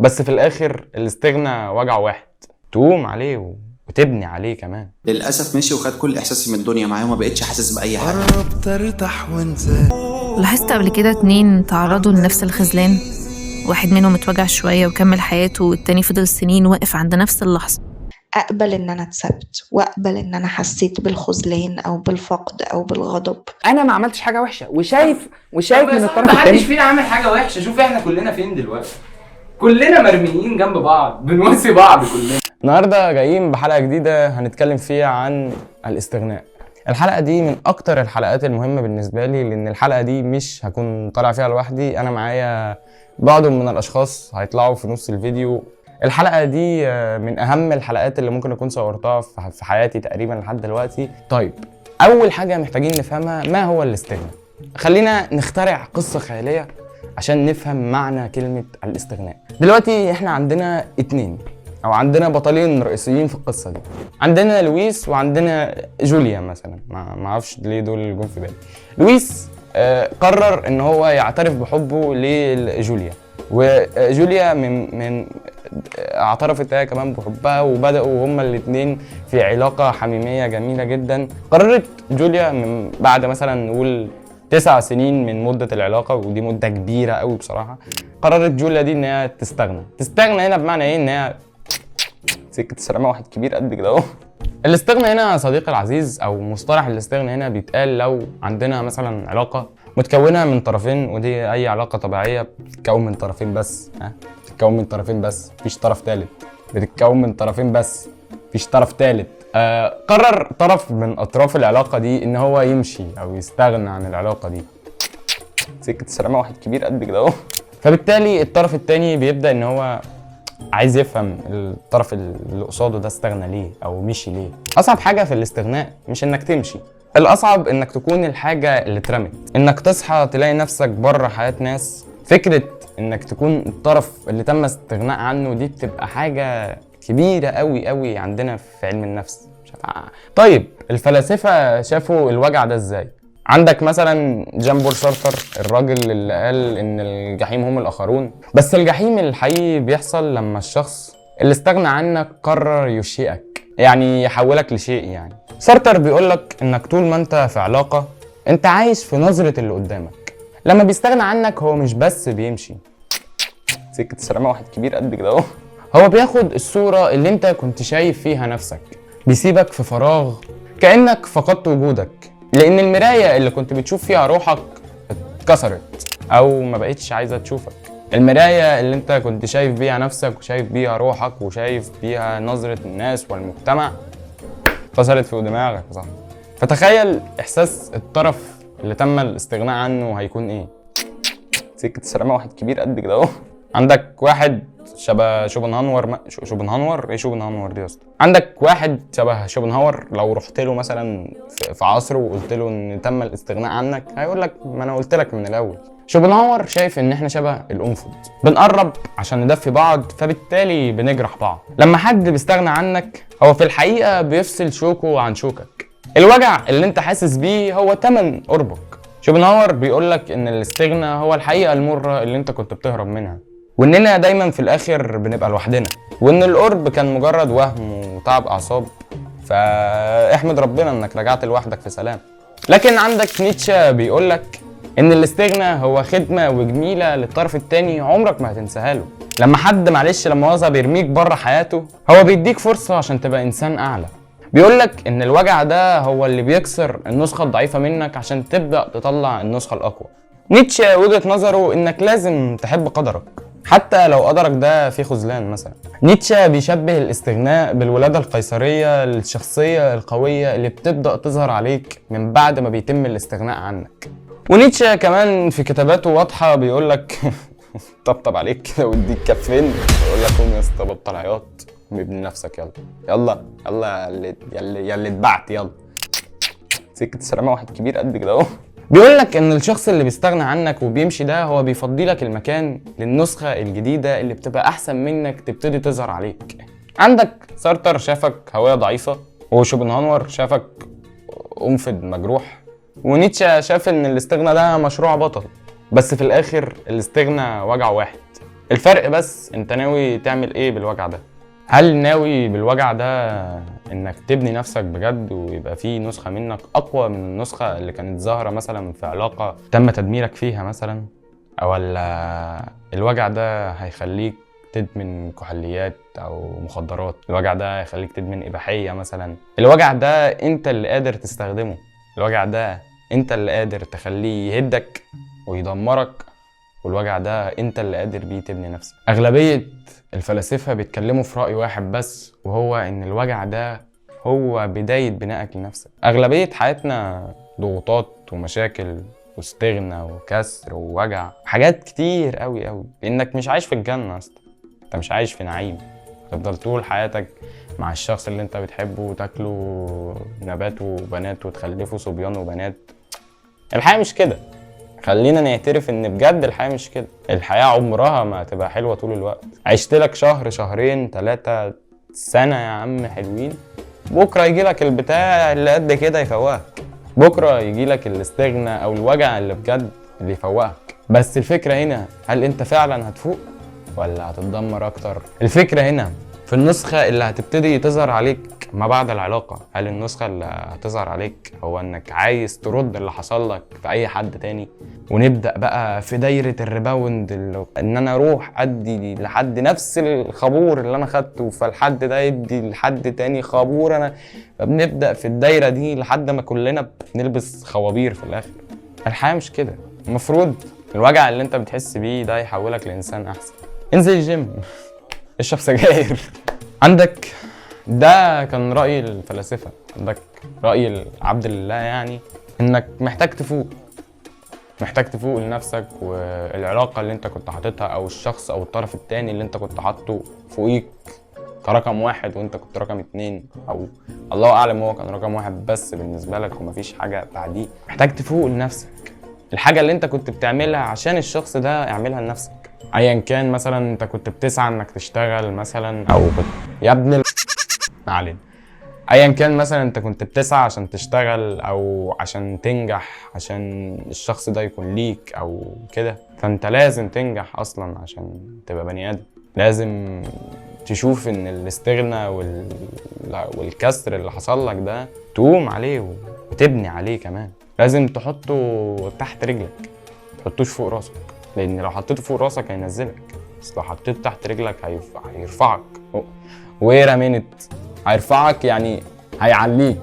بس في الاخر الاستغناء وجع واحد، تقوم عليه وتبني عليه كمان. للاسف مشي وخد كل احساسي من الدنيا معايا وما بقتش حاسس باي حاجه. قربت ارتاح وانسى. لاحظت قبل كده 2 تعرضوا لنفس الخذلان، واحد منهم اتوجع شوية وكمل حياته، والتاني فضل سنين واقف عند نفس اللحظة. اقبل ان انا اتسبت، واقبل ان انا حسيت بالخذلان او بالفقد او بالغضب. انا ما عملتش حاجه وحشه، وشايف من الطرف محدش التاني فينا عامل حاجه وحشه. شوف احنا كلنا فين دلوقتي، كلنا مرميين جنب بعض بنواسي بعض كلنا. النهارده جايين بحلقه جديده هنتكلم فيها عن الاستغناء. الحلقه دي من اكتر الحلقات المهمه بالنسبه لي، لان الحلقه دي مش هكون طالع فيها لوحدي، انا معايا بعض من الاشخاص هيطلعوا في نص الفيديو. الحلقه دي من اهم الحلقات اللي ممكن اكون صورتها في حياتي تقريبا لحد دلوقتي. طيب، اول حاجه محتاجين نفهمها ما هو الاستغناء. خلينا نخترع قصه خياليه عشان نفهم معنى كلمه الاستغناء. دلوقتي احنا عندنا عندنا بطلين رئيسيين في القصه دي، عندنا لويس وعندنا جوليا مثلا. ما اعرفش ليه دول اللي جم في بالي. لويس قرر ان هو يعترف بحبه لجوليا، وجوليا من اعترفت هي كمان بحبها، وبداوا هما الاثنين في علاقه حميميه جميله جدا. قررت جوليا من بعد مثلا نقول 9 سنين من مده العلاقه، ودي مده كبيره قوي بصراحه، قررت جوليا دي ان هي تستغنى هنا بمعنى ايه؟ ان هي سكه سلامه واحد كبير قد كده اهو. الاستغناء هنا يا صديقي العزيز، او مصطلح الاستغناء هنا بيتقال لو عندنا مثلا علاقه متكونه من طرفين، ودي اي علاقه طبيعيه بتتكون من طرفين بس، بتتكون من طرفين بس، مفيش طرف ثالث، بتتكون من طرفين بس، مفيش طرف ثالث. قرر طرف من اطراف العلاقه دي ان هو يمشي او يستغنى عن العلاقه دي، سكه سلامه واحد كبير قد كده اهو. فبالتالي الطرف الثاني بيبدا ان هو عايز يفهم الطرف اللي قصاده ده استغنى ليه او مشي ليه. اصعب حاجه في الاستغناء مش انك تمشي، الاصعب انك تكون الحاجه اللي اترمت، انك تصحى تلاقي نفسك بره حياه ناس. فكره انك تكون الطرف اللي تم استغناء عنه دي بتبقى حاجه كبيره قوي قوي عندنا في علم النفس. طيب، الفلاسفه شافوا الوجع ده ازاي؟ عندك مثلا جان بول سارتر، الراجل اللي قال ان الجحيم هم الاخرون، بس الجحيم الحقيقي بيحصل لما الشخص اللي استغنى عنك قرر يشيئك، يعني يحولك لشيء. يعني سارتر بيقولك انك طول ما انت في علاقة انت عايش في نظرة اللي قدامك. لما بيستغنى عنك هو مش بس بيمشي، سكة سلامة واحد كبير قد كده اهو، هو بياخد الصورة اللي انت كنت شايف فيها نفسك، بيسيبك في فراغ كأنك فقدت وجودك، لان المراية اللي كنت بتشوف فيها روحك اتكسرت او ما بقتش عايزة تشوفك. المراية اللي انت كنت شايف بيها نفسك وشايف بيها روحك وشايف بيها نظرة الناس والمجتمع اتكسرت في دماغك، صح؟ فتخيل احساس الطرف اللي تم الاستغناء عنه هيكون ايه؟ سكة سلامة واحد كبير قد كده اهو. عندك واحد شبه شوبنهاور شوبنهاور ايه شوبنهاور دي يا اسطى؟ عندك واحد شبه شوبنهاور لو رحت له مثلا في عصره وقلت له ان تم الاستغناء عنك، هيقول لك ما انا قلت لك من الاول. شوبنهاور شايف ان احنا شبه الانفض، بنقرب عشان ندفي بعض، فبالتالي بنجرح بعض. لما حد بيستغنى عنك هو في الحقيقه بيفصل شوكه عن شوكك، الوجع اللي انت حاسس بيه هو تمن قربك. شوبنهاور بيقول لك ان الاستغناء هو الحقيقه المره اللي انت كنت بتهرب منها، واننا دايما في الاخر بنبقى لوحدنا، وان القرب كان مجرد وهم وتعب اعصاب، فاحمد ربنا انك رجعت لوحدك في سلام. لكن عندك نيتشه بيقول لك ان الاستغناء هو خدمه وجميله للطرف الثاني عمرك ما هتنساها له. لما حد معلش لما مؤاخذه بيرميك بره حياته، هو بيديك فرصه عشان تبقى انسان اعلى. بيقول لك ان الوجع ده هو اللي بيكسر النسخه الضعيفه منك عشان تبدا تطلع النسخه الاقوى. نيتشه وجهه نظره انك لازم تحب قدرك حتى لو قدرك ده فيه خذلان مثلا. نيتشه بيشبه الاستغناء بالولاده القيصريه للشخصيه القويه اللي بتبدا تظهر عليك من بعد ما بيتم الاستغناء عنك. ونيتشه كمان في كتاباته واضحه بيقول لك طبطب عليك كده واديك كفين، يقول لك قوم يا اسطى بطل عياط، قوم ابني نفسك، يلا يا اللي اتبعت، يلا سكه سلامه واحد كبير قد كده اهو. بيقول لك ان الشخص اللي بيستغنى عنك وبيمشي ده هو بيفضي لك المكان للنسخه الجديده اللي بتبقى احسن منك تبتدي تظهر عليك. عندك سارتر شافك هويه ضعيفه، وشوبنهاور شافك انفض مجروح، ونيتشه شاف ان الاستغناء ده مشروع بطل، بس في الاخر الاستغناء وجع واحد. الفرق بس انت ناوي تعمل ايه بالوجع ده. هل ناوي بالوجع ده انك تبني نفسك بجد ويبقى في نسخة منك اقوى من النسخة اللي كانت ظاهرة مثلا في علاقة تم تدميرك فيها مثلا، ولا الوجع ده هيخليك تدمن كحوليات او مخدرات، الوجع ده هيخليك تدمن اباحية مثلا، الوجع ده انت اللي قادر تستخدمه، الوجع ده انت اللي قادر تخليه يهدك ويدمرك، والوجع ده انت اللي قادر بيه تبني نفسك. اغلبية الفلاسفة بيتكلموا في رأي واحد بس، وهو ان الوجع ده هو بداية بنائك لنفسك. اغلبية حياتنا ضغوطات ومشاكل واستغنى وكسر ووجع، حاجات كتير قوي قوي، لانك مش عايش في الجنة اصلا، انت مش عايش في نعيم. تفضل طول حياتك مع الشخص اللي انت بتحبه وتاكلوا نبات وبنات وتخلفوا صبيان وبنات. الحياة مش كده، خلينا نعترف ان بجد الحياة مش كده. الحياة عمرها ما هتبقى حلوة طول الوقت. عشت لك شهر شهرين 3 سنة يا عم حلوين، بكرة يجي لك البتاع اللي قد كده يفوقك، بكرة يجي لك الاستغنى او الوجع اللي بجد اللي يفوقك. بس الفكرة هنا، هل انت فعلا هتفوق ولا هتتدمر اكتر؟ الفكرة هنا في النسخة اللي هتبتدي تظهر عليك ما بعد العلاقة. هل النسخة اللي هتظهر عليك هو انك عايز ترد اللي حصل لك في اي حد تاني، ونبدأ بقى في دايرة الريباوند، ان انا اروح ادي لحد نفس الخبور اللي انا خدته، فالحد ده يدي لحد تاني خبور انا، فبنبدأ في الدايرة دي لحد ما كلنا بنلبس خوابير في الاخر. الحياة مش كده. المفروض الوجع اللي انت بتحس بيه ده يحولك لانسان احسن. انزل الجيم، اشرب سجاير. عندك ده كان رأي الفلاسفة، عندك رأي عبد الله، يعني انك محتاج تفوق لنفسك، والعلاقة اللي انت كنت حاططها او الشخص او الطرف التاني اللي انت كنت حاطه فوقيك كرقم 1 وانت كنت رقم 2، او الله اعلم هو كان رقم 1 بس بالنسبة لك ومفيش حاجة بعديه. محتاج تفوق لنفسك. الحاجة اللي انت كنت بتعملها عشان الشخص ده اعملها لنفسك. ايا كان، مثلا انت كنت بتسعى انك تشتغل مثلا، او يا ابن معلم، ايا كان مثلا انت كنت بتسعى عشان تشتغل او عشان تنجح، عشان الشخص ده يكون ليك او كده، فانت لازم تنجح اصلا عشان تبقى بني ادم. لازم تشوف ان الاستغنى والكسر اللي حصل لك ده تقوم عليه وتبني عليه كمان. لازم تحطه تحت رجلك، تحطوش فوق راسك، لان لو حطيته فوق راسك هينزلك، بس لو حطيته تحت رجلك هيرفعك. وير مينت، هيرفعك يعني هيعليك.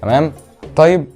تمام؟ طيب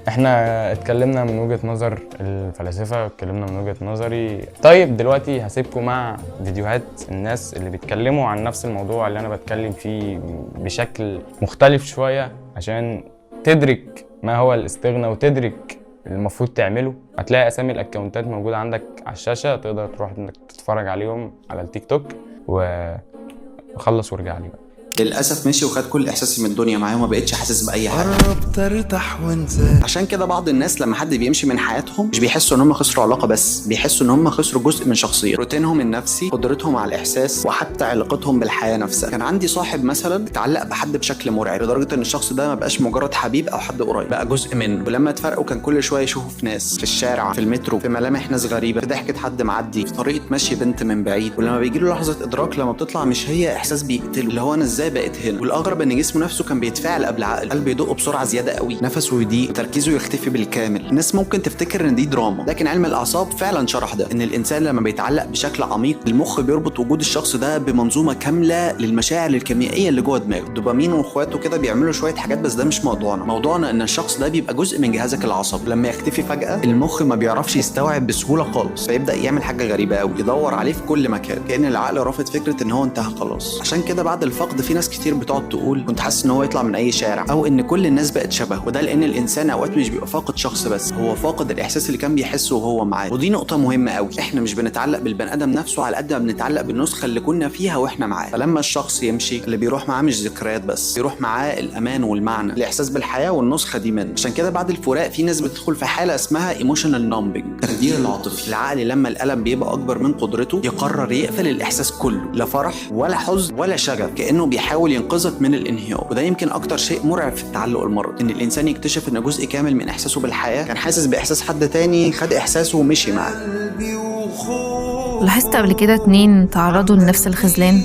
احنا اتكلمنا من وجهة نظر الفلاسفة، اتكلمنا من وجهة نظري. طيب دلوقتي هسيبكم مع فيديوهات الناس اللي بيتكلموا عن نفس الموضوع اللي انا بتكلم فيه بشكل مختلف شوية، عشان تدرك ما هو الاستغنى وتدرك المفروض تعمله. هتلاقي اسامي الاكونتات موجودة عندك على الشاشة، تقدر تروح انك تتفرج عليهم على التيك توك. وخلص وارجع لي بقى. للاسف مشي وخد كل احساسي من الدنيا معايا وما بقتش حاسس باي حاجه. قربت ارتاح وانسى. عشان كده بعض الناس لما حد بيمشي من حياتهم مش بيحسوا ان هم خسروا علاقه بس، بيحسوا ان هم خسروا جزء من شخصيه، روتينهم النفسي، قدرتهم على الاحساس، وحتى علاقتهم بالحياه نفسها. كان عندي صاحب مثلا اتعلق بحد بشكل مرعب لدرجه ان الشخص ده ما بقاش مجرد حبيب او حد قريب، بقى جزء منه. ولما اتفرقوا كان كل شويه يشوفه في ناس، في الشارع، في المترو، في ملامح ناس غريبه، في ضحكه حد معدي، في طريقه مشي بنت من بعيد. ولما بيجي له لحظه ادراك لما بتطلع مش هي، احساس بيقتله، اللي هو انا ازاي بقيت هنا. والاغرب ان جسمه نفسه كان بيتفاعل قبل عقله، قلبه يدق بسرعه زياده قوي، نفسه يضيق، وتركيزه يختفي بالكامل. الناس ممكن تفتكر ان دي دراما، لكن علم الاعصاب فعلا شرح ده، ان الانسان لما بيتعلق بشكل عميق المخ بيربط وجود الشخص ده بمنظومه كامله للمشاعر الكيميائيه اللي جوه دماغه. الدوبامين واخواته كده بيعملوا شويه حاجات، بس ده مش موضوعنا ان الشخص ده بيبقى جزء من جهازك العصبي. لما يختفي فجاه المخ ما بيعرفش يستوعب بسهوله خالص، فيبدا يعمل حاجه غريبه قوي، يدور عليه في كل مكان، كأن العقل رافض فكره ان هو انتهى خلاص. عشان كده بعد الفقد في ناس كتير بتقعد تقول كنت حاسس ان هو يطلع من اي شارع، او ان كل الناس بقت شبه. وده لان الانسان اوقات مش بيبقى فاقد شخص بس، هو فاقد الاحساس اللي كان بيحسه وهو معاه. ودي نقطه مهمه قوي، احنا مش بنتعلق بالبني ادم نفسه على قد ما بنتعلق بالنسخه اللي كنا فيها واحنا معاه. فلما الشخص يمشي اللي بيروح معاه مش ذكريات بس، بيروح معاه الامان والمعنى، الاحساس بالحياه والنسخه دي منه. عشان كده بعد الفراق في ناس بتدخل في حاله اسمها ايموشنال نامبنج، التخدير العاطفي. العقل لما الالم بيبقى اكبر من قدرته يقرر يقفل الاحساس كله، لا فرح ولا حزن ولا شغف، كانه بيحاول ينقذك من الانهيار. وده يمكن اكتر شيء مرعب في التعلق المرضي، ان الانسان يكتشف ان جزء كامل من احساسه بالحياه كان حاسس باحساس حد تاني، خد احساسه ومشي معاه. قلبي وخوف لاحظت قبل كده 2 تعرضوا لنفس الخذلان،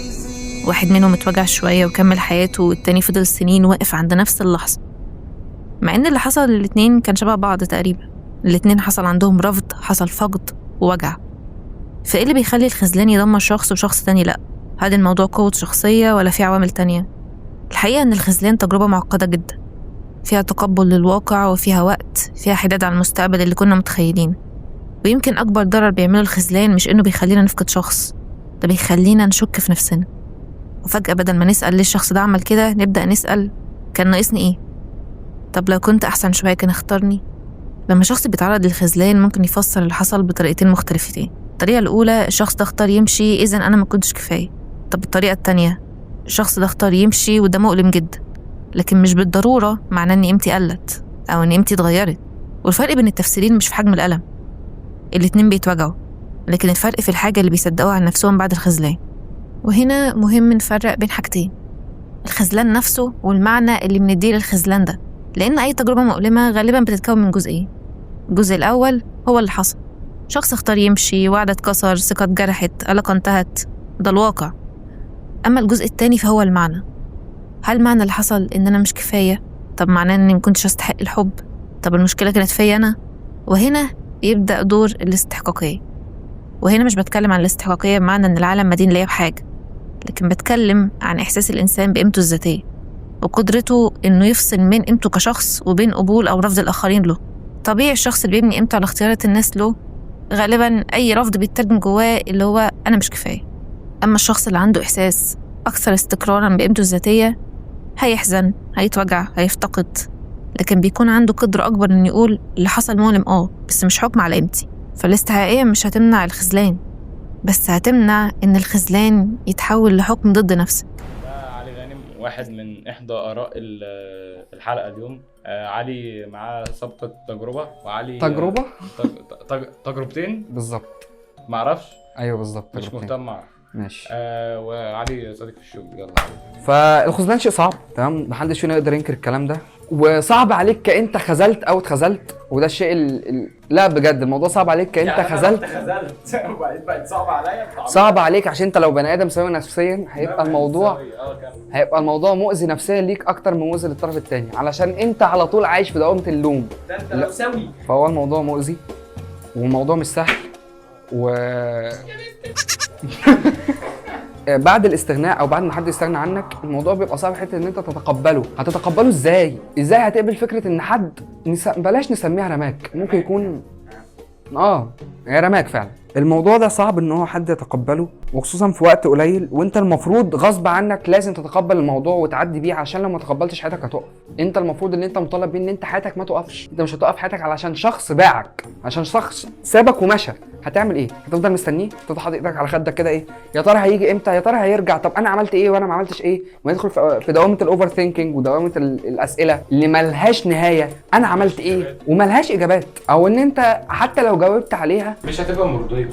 واحد منهم اتوجع شوية وكمل حياته، والتاني فضل سنين واقف عند نفس اللحظة، مع ان اللي حصل للاتنين كان شبه بعض تقريبا. الاتنين حصل عندهم رفض، حصل فقد ووجع. فايه اللي بيخلي الخذلان يدمر شخص وشخص تاني لأ؟ هل الموضوع قوة شخصية ولا في عوامل تانية؟ الحقيقة ان الخذلان تجربة معقدة جدا، فيها تقبل للواقع وفيها وقت، فيها حداد على المستقبل اللي كنا متخيلين. ويمكن أكبر ضرر بيعمله الخذلان مش إنه بيخلينا نفقد شخص، ده بيخلينا نشك في نفسنا. وفجأة بدل ما نسأل ليه الشخص ده عمل كده، نبدأ نسأل كان ناقصني إيه؟ طب لو كنت أحسن شوية كان اختارني؟ لما شخص بيتعرض للخذلان ممكن يفسر اللي حصل بطريقتين مختلفتين. الطريقة الأولى، الشخص ده اختار يمشي إذن أنا ما كنتش كفاية. طب الطريقة التانية، الشخص ده اختار يمشي وده مؤلم جدا، لكن مش بالضرورة معناه إن قيمتي قلت أو إن قيمتي اتغيرت. والفرق بين التفسيرين مش في حجم الألم، الاتنين بيتوجعوا، لكن الفرق في الحاجة اللي بيصدقوها عن نفسهم بعد الخذلان. وهنا مهم نفرق بين حاجتين، الخذلان نفسه والمعنى اللي بنديه للخذلان ده، لأن أي تجربة مؤلمة غالبا بتتكون من جزئين. الجزء الأول هو اللي حصل، شخص اختار يمشي، وعد اتكسر، ثقة اتجرحت، علاقة انتهت، ده الواقع. أما الجزء التاني فهو المعنى. هل معنى اللي حصل إن أنا مش كفاية؟ طب معناه إني مكنتش أستحق الحب؟ طب المشكلة كانت فيا أنا؟ وهنا يبدأ دور الاستحقاقية. وهنا مش بتكلم عن الاستحقاقية بمعنى إن العالم مدين ليا بحاجة، لكن بتكلم عن إحساس الإنسان بقيمته الذاتية وقدرته إنه يفصل بين قيمته كشخص وبين قبول أو رفض الآخرين له. طبيعي الشخص اللي بيبني قيمته على اختيارات الناس له، غالبا أي رفض بيترجم جواه اللي هو أنا مش كفاية. أما الشخص اللي عنده إحساس أكثر استقرارا بقيمته الذاتية، هيحزن، هيتوجع، هيفتقد، لكن بيكون عنده قدرة أكبر إنه يقول اللي حصل مؤلم بس مش حكم على قيمتي. فالاستحقاقية مش هتمنع الخذلان، بس هتمنع إن الخذلان يتحول لحكم ضد نفسك. علي غانم، واحد من إحدى آراء الحلقة اليوم. علي معاه سابقة تجربة، وعلي تجربة؟ تجربتين بالظبط. معرفش. ايوه بالظبط، مش مهتم معرف. ماشي. وعلي صديق في الشغل. يلا. فالخذلان شيء صعب، تمام، محدش فينا يقدر ينكر الكلام ده، وصعب عليك كأنت خذلت او اتخذلت، وده الشيء لا بجد الموضوع صعب عليك كأنت خذلت. وبعدين بقت صعبة عليا. صعب عليك عشان انت لو بني ادم سوي نفسيا هيبقى الموضوع مؤذي نفسيا ليك اكتر من مؤذي للطرف الثاني، علشان انت على طول عايش في دوامة اللوم. ده انت لو سوي. فهو الموضوع مؤذي والموضوع مش سهل. بعد الاستغناء او بعد ما حد يستغنى عنك، الموضوع بيبقى صعب حته ان انت تتقبله. هتتقبله ازاي هتقبل فكره ان حد بلاش نسميها رماك، ممكن يكون هي رماك فعلا. الموضوع ده صعب ان هو حد يتقبله، وخصوصا في وقت قليل، وانت المفروض غصب عنك لازم تتقبل الموضوع وتعدي بيه، عشان لو ما تقبلتش حياتك هتقف. انت المفروض ان انت مطالب بيه ان انت حياتك ما تقفش. انت مش هتقف حياتك علشان شخص باعك، عشان شخص سابك ومشى. هتعمل ايه؟ هتفضل مستنيه؟ تفضل حاطط ايدك على خدك كده، ايه يا ترى هيجي امتى؟ يا ترى هيرجع؟ طب انا عملت ايه وانا ما عملتش ايه؟ ويدخل في دوامه الاوفر ثينكينج ودوامه الاسئله اللي ملهاش نهايه. انا عملت ايه وملهاش اجابات، او ان انت حتى لو جاوبت عليها مش هتبقى مرضيه.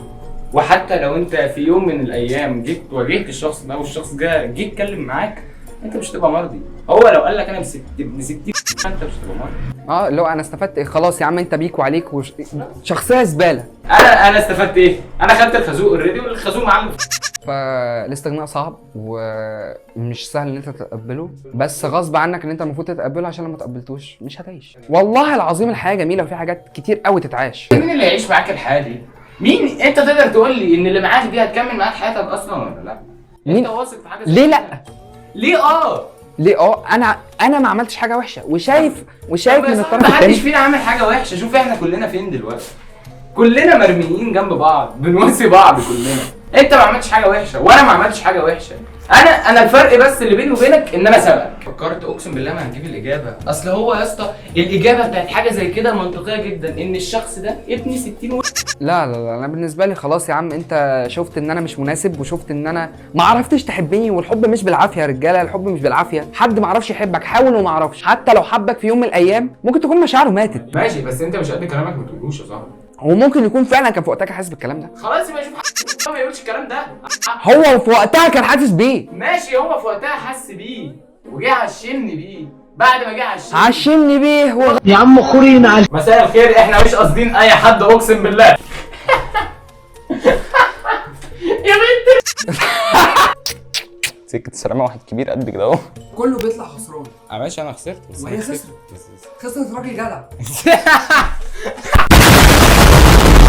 وحتى لو انت في يوم من الايام جيت واجهت الشخص ده والشخص جه يتكلم معاك، انت مش هتبقى مرضي. هو لو قال لك انا ابن 60 انت مش هتبقى مرضي. اللي هو انا استفدت ايه؟ خلاص يا عم انت بيك وعليك شخصيه زباله. انا استفدت ايه؟ انا خدت الخازوق اوريدي، والخازوق معلم. فالاستغناء صعب ومش سهل ان انت تتقبله، بس غصب عنك ان انت المفروض تتقبله، عشان لو ما تقبلتوش مش هتعيش. والله العظيم الحياه جميله وفي حاجات كتير قوي تتعاش. مين اللي هيعيش معاك الحياه دي؟ مين انت تقدر تقول لي ان اللي معاك دي هتكمل معاك حياتك اصلا ولا لا؟ انت واثق في حاجه؟ ليه لا؟ ليه انا ما عملتش حاجه وحشه، وشايف من الطرف الثاني محدش الثاني فينا عامل حاجه وحشه. شوف احنا كلنا فين دلوقتي، كلنا مرميين جنب بعض، بنواسي بعض كلنا. انت ما عملتش حاجه وحشه وانا ما عملتش حاجه وحشه. انا الفرق بس اللي بيني وبينك ان انا سبقك. فكرت اقسم بالله ما هنجيب الاجابه. اصل هو يا اسطى الاجابه بتاعت حاجه زي كده منطقيه جدا، ان الشخص ده ابني 60 لا انا بالنسبه لي خلاص يا عم، انت شفت ان انا مش مناسب، وشفت ان انا ما عرفتش تحبني، والحب مش بالعافيه يا رجاله، الحب مش بالعافيه. حد ما عرفش يحبك حاول وما عرفش، حتى لو حبك في يوم من الايام ممكن تكون مشاعره ماتت. ماشي، بس انت مش قد كلامك ما تقولوش يا صاحبي. هو ممكن يكون فعلا كان في وقتها حاسس بالكلام ده. خلاص يبقى شوف حد ما يقولش الكلام ده. هو في وقتها كان حاسس بيه. ماشي، هو في وقتها حس بيه وجه عشمني بيه. بعد ما جه عشمني بيه يا عم خورينا. مساء الخير، احنا مش قاصدين اي حد اقسم بالله. سكه السلامه واحد كبير قد كده اهو. كله بيطلع خسران. يا باشا انا خسرت بس وهي أنا خسرت. بس- خسرت راجل جدع.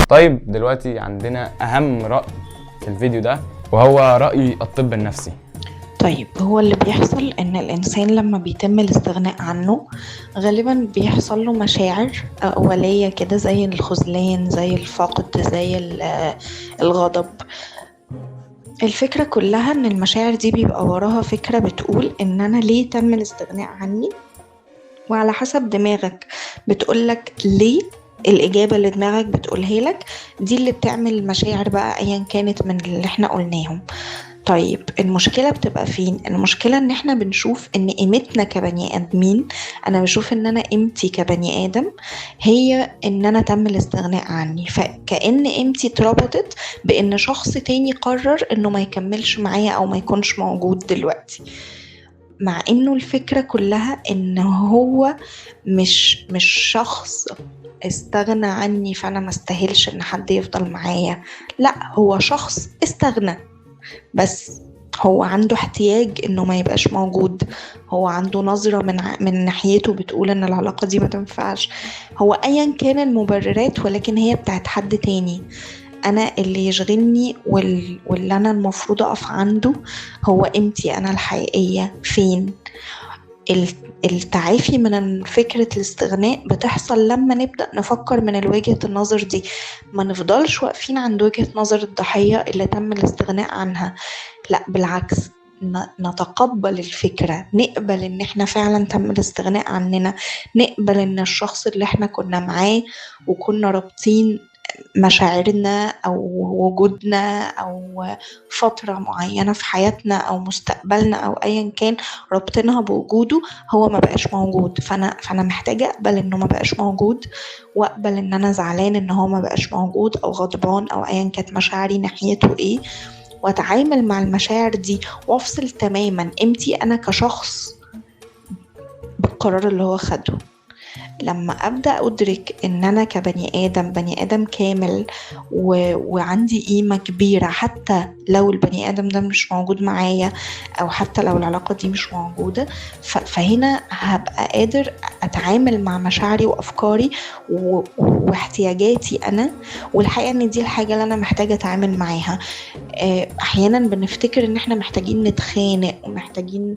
طيب دلوقتي عندنا اهم راي في الفيديو ده، وهو راي الطب النفسي. طيب هو اللي بيحصل ان الانسان لما بيتم الاستغناء عنه غالبا بيحصل له مشاعر اولية كده زي الخذلان، زي الفقد، زي الغضب. الفكرة كلها ان المشاعر دي بيبقى وراها فكرة بتقول ان انا ليه تم الاستغناء عني، وعلى حسب دماغك بتقولك ليه. الإجابة اللي دماغك بتقولها لك دي اللي بتعمل المشاعر بقى أيا كانت من اللي احنا قلناهم. طيب المشكلة بتبقى فين؟ المشكلة ان احنا بنشوف ان قيمتنا كبني ادمين، انا بشوف ان انا قيمتي كبني ادم هي ان انا تم الاستغناء عني، فكأن قيمتي اتربطت بان شخص تاني قرر انه ما يكملش معايا او ما يكونش موجود دلوقتي. مع انه الفكرة كلها ان هو مش شخص استغنى عني فانا ما استاهلش ان حد يفضل معايا، لا هو شخص استغنى بس هو عنده احتياج انه ما يبقاش موجود، هو عنده نظرة من ناحيته بتقول ان العلاقة دي ما تنفعش، هو ايا كان المبررات ولكن هي بتاعت حد تاني. انا اللي يشغلني واللي انا المفروض اقف عنده هو قيمتي انا الحقيقية فين. التعافي من فكرة الاستغناء بتحصل لما نبدأ نفكر من وجهة النظر دي، ما نفضلش واقفين عند وجهة نظر الضحية اللي تم الاستغناء عنها، لا بالعكس نتقبل الفكرة، نقبل ان احنا فعلا تم الاستغناء عننا، نقبل ان الشخص اللي احنا كنا معاه وكنا رابطين مشاعرنا او وجودنا او فترة معينة في حياتنا او مستقبلنا او ايا كان ربطناها بوجوده هو ما بقاش موجود، فانا محتاجة اقبل انه ما بقاش موجود، واقبل ان انا زعلان ان هو ما بقاش موجود او غضبان او ايا كانت مشاعري ناحيته ايه، واتعامل مع المشاعر دي وافصل تماما قيمتي انا كشخص بالقرار اللي هو خده. لما أبدأ أدرك إن أنا كبني آدم بني آدم كامل وعندي قيمة كبيرة حتى لو البني آدم ده مش موجود معايا أو حتى لو العلاقة دي مش موجودة، فهنا هبقى قادر أتعامل مع مشاعري وأفكاري واحتياجاتي أنا، والحقيقة إن دي الحاجة اللي أنا محتاجة أتعامل معاها. أحيانا بنفتكر إن إحنا محتاجين نتخانق ومحتاجين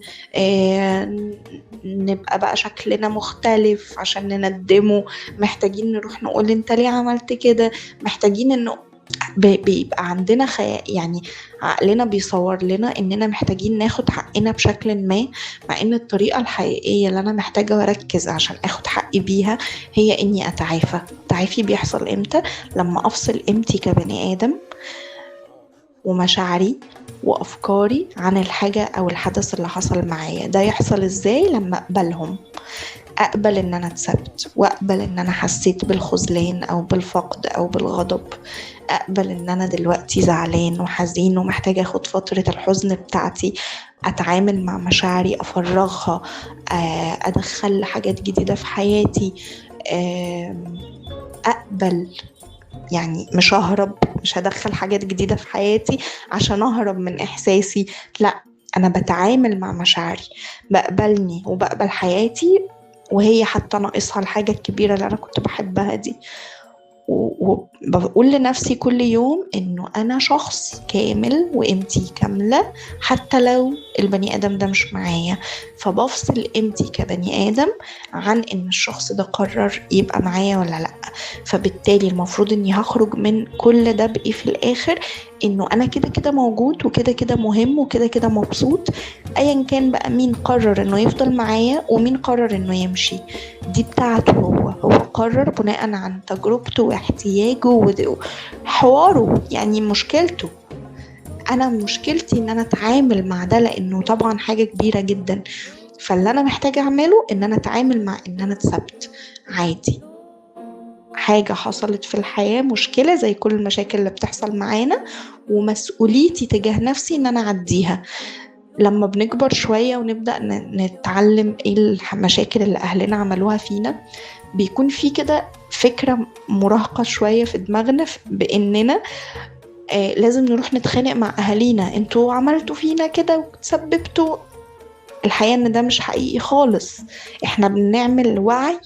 نبقى بقى شكلنا مختلف عشان نندمه، محتاجين نروح نقول انت ليه عملت كده، محتاجين انه بيبقى عندنا يعني عقلنا بيصور لنا اننا محتاجين ناخد حقنا بشكل ما، مع ان الطريقة الحقيقية اللي انا محتاجة اركز عشان اخد حقي بيها هي اني اتعافى. التعافي بيحصل امتى؟ لما افصل قيمتي كبني ادم ومشاعري وافكاري عن الحاجة او الحدث اللي حصل معايا. ده يحصل ازاي؟ لما اقبلهم، اقبل ان انا اتسبت، واقبل ان انا حسيت بالخذلان او بالفقد او بالغضب، اقبل ان انا دلوقتي زعلان وحزين ومحتاجة اخد فترة الحزن بتاعتي، اتعامل مع مشاعري، افرغها، ادخل حاجات جديدة في حياتي، اقبل يعني مش ههرب، مش هدخل حاجات جديدة في حياتي عشان اهرب من احساسي، لا انا بتعامل مع مشاعري، بقبلني وبقبل حياتي وهي حتى ناقصها الحاجة الكبيرة اللي انا كنت بحبها دي، وبقول لنفسي كل يوم انه انا شخص كامل وقيمتي كاملة حتى لو البني ادم ده مش معايا، فبفصل قيمتي كبني ادم عن ان الشخص ده قرر يبقى معايا ولا لا. فبالتالي المفروض اني هخرج من كل ده بايه في الاخر؟ انه انا كده كده موجود وكده كده مهم وكده كده مبسوط، ايا كان بقى مين قرر انه يفضل معايا ومين قرر انه يمشي، دي بتاعته هو قرر بناء عن تجربته واحتياجه وحواره، يعني مشكلته. انا مشكلتي ان انا اتعامل مع ده لانه طبعا حاجة كبيرة جدا، فاللي انا محتاجة اعمله ان انا اتعامل مع ان انا اتثبت عادي، حاجة حصلت في الحياة، مشكلة زي كل المشاكل اللي بتحصل معانا، ومسؤوليتي تجاه نفسي ان انا اعديها. لما بنكبر شوية ونبدأ نتعلم ايه المشاكل اللي اهلنا عملوها فينا، بيكون في كده فكرة مراهقة شوية في دماغنا باننا لازم نروح نتخانق مع اهالينا، انتوا عملتوا فينا كده وتسببتوا. الحقيقة ان ده مش حقيقي خالص. احنا بنعمل وعي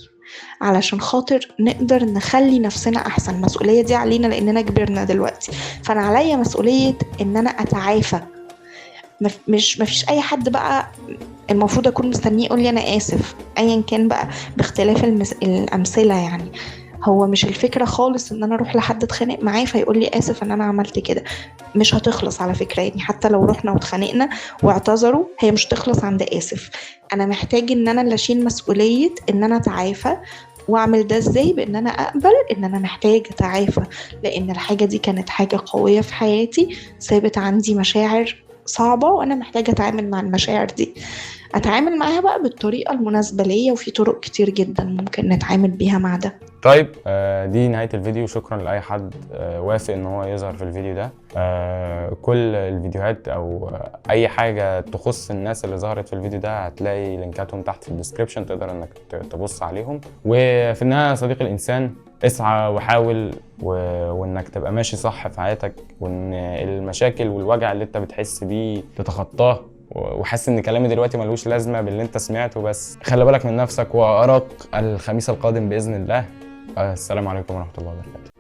علشان خاطر نقدر نخلي نفسنا احسن. المسؤولية دي علينا لاننا كبرنا دلوقتي، فانا عليا مسؤولية ان انا اتعافى. مفيش اي حد بقى المفروض اكون مستنيه يقول لي انا اسف، ايا كان بقى باختلاف الامثله. يعني هو مش الفكره خالص ان انا اروح لحد اتخانق معاه فيقول لي اسف ان انا عملت كده. مش هتخلص على فكره، يعني حتى لو رحنا واتخانقنا واعتذروا هي مش تخلص عند اسف. انا محتاج ان انا اللي اشيل مسؤوليه ان انا اتعافى. واعمل ده ازاي؟ بان انا اقبل ان انا محتاج اتعافى، لان الحاجه دي كانت حاجه قويه في حياتي، سابت عندي مشاعر صعبة وأنا محتاجة أتعامل مع المشاعر دي. أتعامل معاها بقى بالطريقة المناسبة ليا، وفي طرق كتير جدا ممكن نتعامل بيها مع ده. طيب دي نهاية الفيديو. شكرا لأي حد وافق إن هو يظهر في الفيديو ده. كل الفيديوهات أو أي حاجة تخص الناس اللي ظهرت في الفيديو ده هتلاقي لينكاتهم تحت في الديسكريبشن، تقدر إنك تبص عليهم. وفي النهاية يا صديقي الإنسان، اسعى وحاول وإنك تبقى ماشي صح في حياتك، وإن المشاكل والوجع اللي أنت بتحس بيه تتخطاه. وحاسس ان كلامي دلوقتي ملوش لازمه باللي انت سمعته، بس خلي بالك من نفسك، واراك الخميس القادم باذن الله. السلام عليكم ورحمه الله وبركاته.